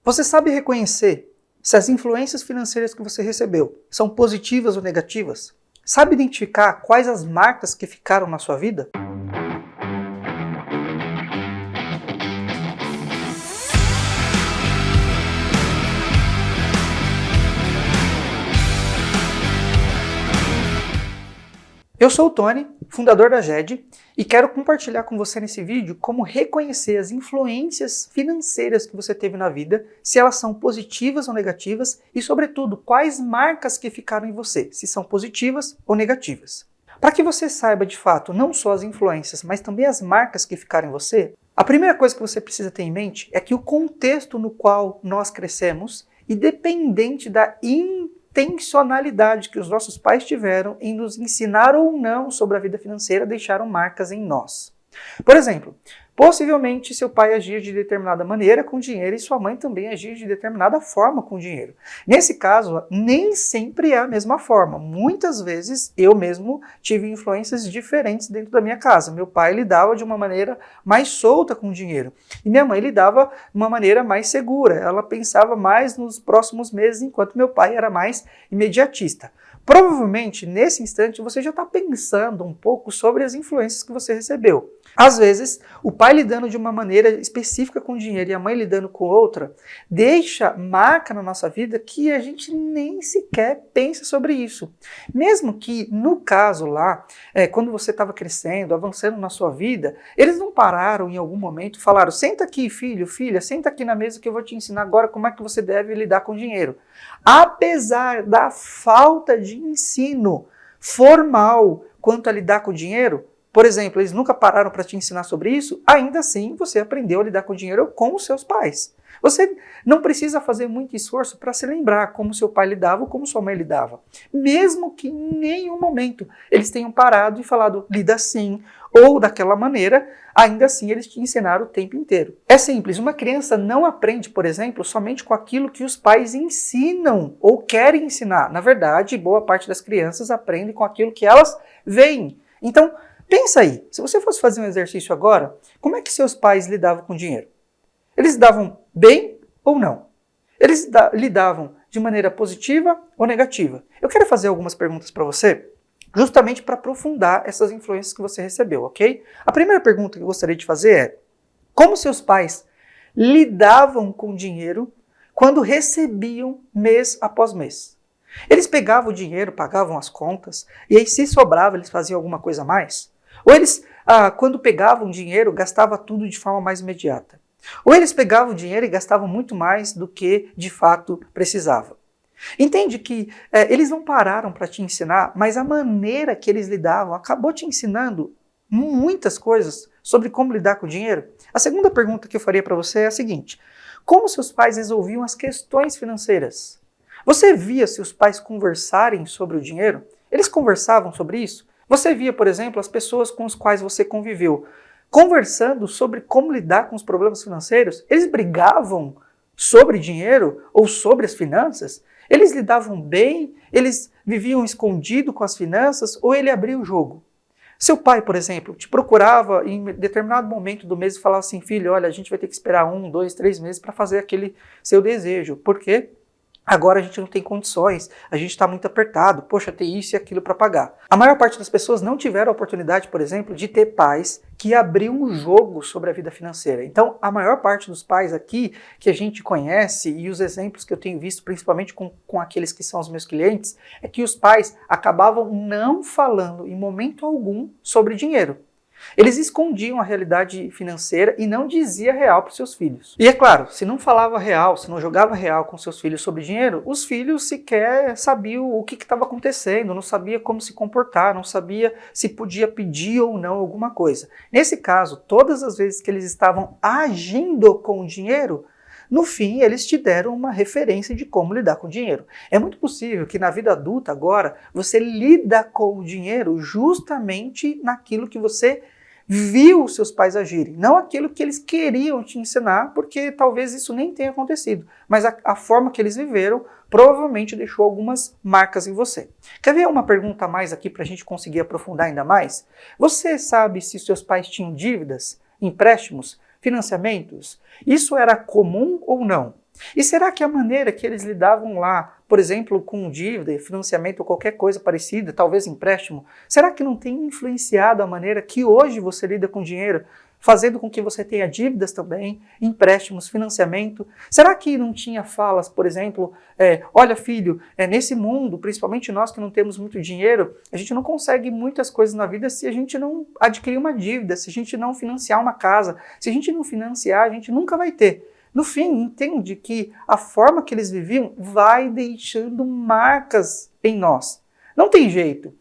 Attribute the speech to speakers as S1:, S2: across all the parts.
S1: Você sabe reconhecer se as influências financeiras que você recebeu são positivas ou negativas? Sabe identificar quais as marcas que ficaram na sua vida? Eu sou o Tony, fundador da GED, e quero compartilhar com você nesse vídeo como reconhecer as influências financeiras que você teve na vida, se elas são positivas ou negativas e, sobretudo, quais marcas que ficaram em você, se são positivas ou negativas. Para que você saiba de fato não só as influências, mas também as marcas que ficaram em você, a primeira coisa que você precisa ter em mente é que o contexto no qual nós crescemos, independente da intencionalidade que os nossos pais tiveram em nos ensinar ou não sobre a vida financeira, deixaram marcas em nós. Por exemplo, possivelmente seu pai agia de determinada maneira com dinheiro e sua mãe também agia de determinada forma com dinheiro. Nesse caso, nem sempre é a mesma forma. Muitas vezes eu mesmo tive influências diferentes dentro da minha casa. Meu pai lidava de uma maneira mais solta com o dinheiro e minha mãe lidava de uma maneira mais segura. Ela pensava mais nos próximos meses, enquanto meu pai era mais imediatista. Provavelmente, nesse instante, você já está pensando um pouco sobre as influências que você recebeu. Às vezes, o pai lidando de uma maneira específica com o dinheiro e a mãe lidando com outra, deixa marca na nossa vida que a gente nem sequer pensa sobre isso. Mesmo que, no caso lá, quando você estava crescendo, avançando na sua vida, eles não pararam em algum momento e falaram: senta aqui, filho, filha, senta aqui na mesa que eu vou te ensinar agora como é que você deve lidar com o dinheiro. Apesar da falta de ensino formal quanto a lidar com o dinheiro, por exemplo, eles nunca pararam para te ensinar sobre isso, ainda assim você aprendeu a lidar com o dinheiro com os seus pais. Você não precisa fazer muito esforço para se lembrar como seu pai lidava ou como sua mãe lidava. Mesmo que em nenhum momento eles tenham parado e falado, lida assim ou daquela maneira, ainda assim eles te ensinaram o tempo inteiro. É simples, uma criança não aprende, por exemplo, somente com aquilo que os pais ensinam ou querem ensinar. Na verdade, boa parte das crianças aprende com aquilo que elas veem. Então, pensa aí, se você fosse fazer um exercício agora, como é que seus pais lidavam com dinheiro? Eles lidavam bem ou não? Eles lidavam de maneira positiva ou negativa? Eu quero fazer algumas perguntas para você, justamente para aprofundar essas influências que você recebeu, ok? A primeira pergunta que eu gostaria de fazer é: como seus pais lidavam com dinheiro quando recebiam mês após mês? Eles pegavam o dinheiro, pagavam as contas, e aí se sobrava eles faziam alguma coisa a mais? Ou eles, quando pegavam dinheiro, gastavam tudo de forma mais imediata? Ou eles pegavam o dinheiro e gastavam muito mais do que de fato precisavam? Entende que eles não pararam para te ensinar, mas a maneira que eles lidavam acabou te ensinando muitas coisas sobre como lidar com o dinheiro? A segunda pergunta que eu faria para você é a seguinte: como seus pais resolviam as questões financeiras? Você via seus pais conversarem sobre o dinheiro? Eles conversavam sobre isso? Você via, por exemplo, as pessoas com as quais você conviveu conversando sobre como lidar com os problemas financeiros? Eles brigavam sobre dinheiro ou sobre as finanças? Eles lidavam bem? Eles viviam escondido com as finanças ou ele abria o jogo? Seu pai, por exemplo, te procurava em determinado momento do mês e falava assim: filho, olha, a gente vai ter que esperar 1, 2, 3 meses para fazer aquele seu desejo. Por quê? Agora a gente não tem condições, a gente está muito apertado, poxa, tem isso e aquilo para pagar. A maior parte das pessoas não tiveram a oportunidade, por exemplo, de ter pais que abriam um jogo sobre a vida financeira. Então, a maior parte dos pais aqui que a gente conhece, e os exemplos que eu tenho visto, principalmente com aqueles que são os meus clientes, é que os pais acabavam não falando em momento algum sobre dinheiro. Eles escondiam a realidade financeira e não diziam a real para os seus filhos. E é claro, se não falava real, se não jogava real com seus filhos sobre dinheiro, os filhos sequer sabiam o que estava acontecendo, não sabia como se comportar, não sabia se podia pedir ou não alguma coisa. Nesse caso, todas as vezes que eles estavam agindo com o dinheiro, no fim, eles te deram uma referência de como lidar com o dinheiro. É muito possível que na vida adulta agora, você lida com o dinheiro justamente naquilo que você viu os seus pais agirem. Não aquilo que eles queriam te ensinar, porque talvez isso nem tenha acontecido. Mas a forma que eles viveram provavelmente deixou algumas marcas em você. Quer ver uma pergunta a mais aqui para a gente conseguir aprofundar ainda mais? Você sabe se seus pais tinham dívidas, empréstimos, financiamentos? Isso era comum ou não? E será que a maneira que eles lidavam lá, por exemplo, com dívida, financiamento ou qualquer coisa parecida, talvez empréstimo, será que não tem influenciado a maneira que hoje você lida com dinheiro, fazendo com que você tenha dívidas também, empréstimos, financiamento? Será que não tinha falas, por exemplo, olha filho, nesse mundo, principalmente nós que não temos muito dinheiro, a gente não consegue muitas coisas na vida se a gente não adquirir uma dívida, se a gente não financiar uma casa, se a gente não financiar, a gente nunca vai ter. No fim, entende que a forma que eles viviam vai deixando marcas em nós. Não tem jeito.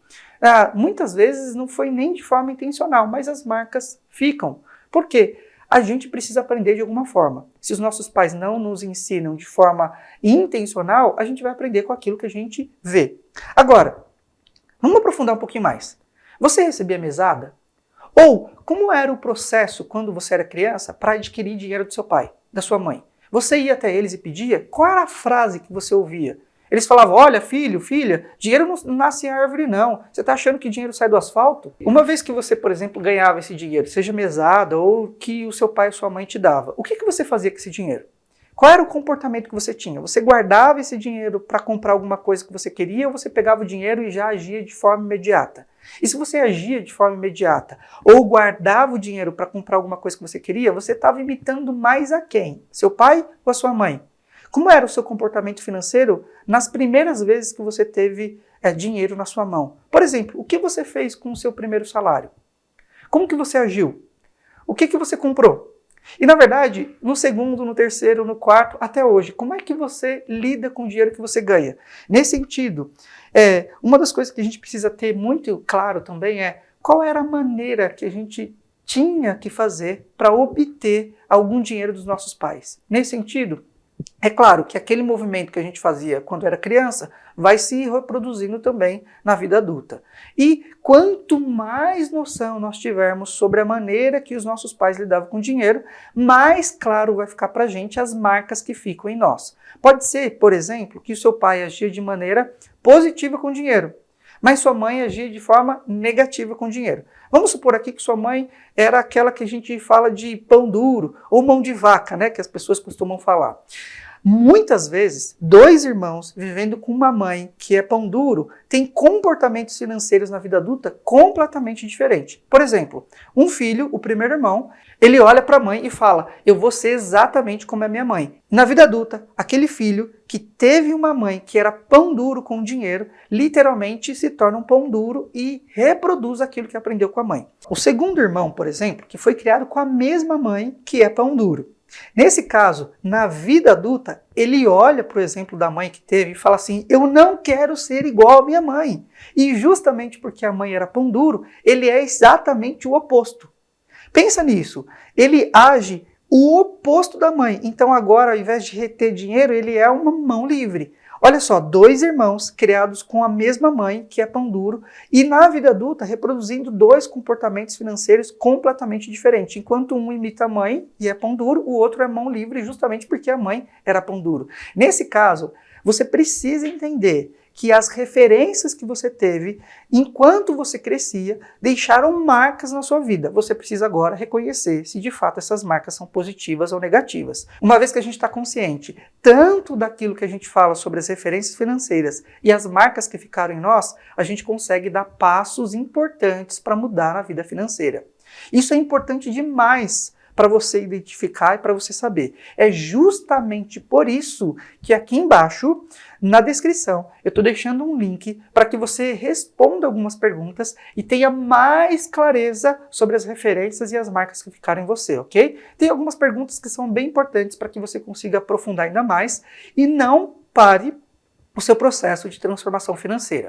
S1: Muitas vezes não foi nem de forma intencional, mas as marcas ficam. Por quê? A gente precisa aprender de alguma forma. Se os nossos pais não nos ensinam de forma intencional, a gente vai aprender com aquilo que a gente vê. Agora, vamos aprofundar um pouquinho mais. Você recebia mesada? Ou como era o processo quando você era criança para adquirir dinheiro do seu pai, da sua mãe? Você ia até eles e pedia? Qual era a frase que você ouvia? Eles falavam, olha filho, filha, dinheiro não nasce em árvore não. Você está achando que dinheiro sai do asfalto? Uma vez que você, por exemplo, ganhava esse dinheiro, seja mesada ou que o seu pai ou sua mãe te dava, o que você fazia com esse dinheiro? Qual era o comportamento que você tinha? Você guardava esse dinheiro para comprar alguma coisa que você queria ou você pegava o dinheiro e já agia de forma imediata? E se você agia de forma imediata ou guardava o dinheiro para comprar alguma coisa que você queria, você estava imitando mais a quem? Seu pai ou a sua mãe? Como era o seu comportamento financeiro nas primeiras vezes que você teve dinheiro na sua mão? Por exemplo, o que você fez com o seu primeiro salário? Como que você agiu? O que você comprou? E na verdade, no segundo, no terceiro, no quarto, até hoje, como é que você lida com o dinheiro que você ganha? Nesse sentido, uma das coisas que a gente precisa ter muito claro também é qual era a maneira que a gente tinha que fazer para obter algum dinheiro dos nossos pais. Nesse sentido, é claro que aquele movimento que a gente fazia quando era criança vai se reproduzindo também na vida adulta. E quanto mais noção nós tivermos sobre a maneira que os nossos pais lidavam com o dinheiro, mais claro vai ficar para a gente as marcas que ficam em nós. Pode ser, por exemplo, que o seu pai agia de maneira positiva com o dinheiro, mas sua mãe agia de forma negativa com o dinheiro. Vamos supor aqui que sua mãe era aquela que a gente fala de pão duro ou mão de vaca, né, que as pessoas costumam falar. Muitas vezes, dois irmãos vivendo com uma mãe que é pão duro têm comportamentos financeiros na vida adulta completamente diferentes. Por exemplo, um filho, o primeiro irmão, ele olha para a mãe e fala, eu vou ser exatamente como é minha mãe. Na vida adulta, aquele filho que teve uma mãe que era pão duro com dinheiro, literalmente se torna um pão duro e reproduz aquilo que aprendeu com a mãe. O segundo irmão, por exemplo, que foi criado com a mesma mãe que é pão duro. Nesse caso, na vida adulta, ele olha para o exemplo da mãe que teve e fala assim, eu não quero ser igual à minha mãe. E justamente porque a mãe era pão duro, ele é exatamente o oposto. Pensa nisso, ele age o oposto da mãe. Então agora, ao invés de reter dinheiro, ele é uma mão livre. Olha só, dois irmãos criados com a mesma mãe, que é pão duro, e na vida adulta reproduzindo dois comportamentos financeiros completamente diferentes. Enquanto um imita a mãe e é pão duro, o outro é mão livre justamente porque a mãe era pão duro. Nesse caso, você precisa entender que as referências que você teve enquanto você crescia deixaram marcas na sua vida. Você precisa agora reconhecer se de fato essas marcas são positivas ou negativas. Uma vez que a gente está consciente tanto daquilo que a gente fala sobre as referências financeiras e as marcas que ficaram em nós, a gente consegue dar passos importantes para mudar na vida financeira. Isso é importante demais para você identificar e para você saber. É justamente por isso que aqui embaixo, na descrição, eu estou deixando um link para que você responda algumas perguntas e tenha mais clareza sobre as referências e as marcas que ficaram em você, ok? Tem algumas perguntas que são bem importantes para que você consiga aprofundar ainda mais e não pare o seu processo de transformação financeira.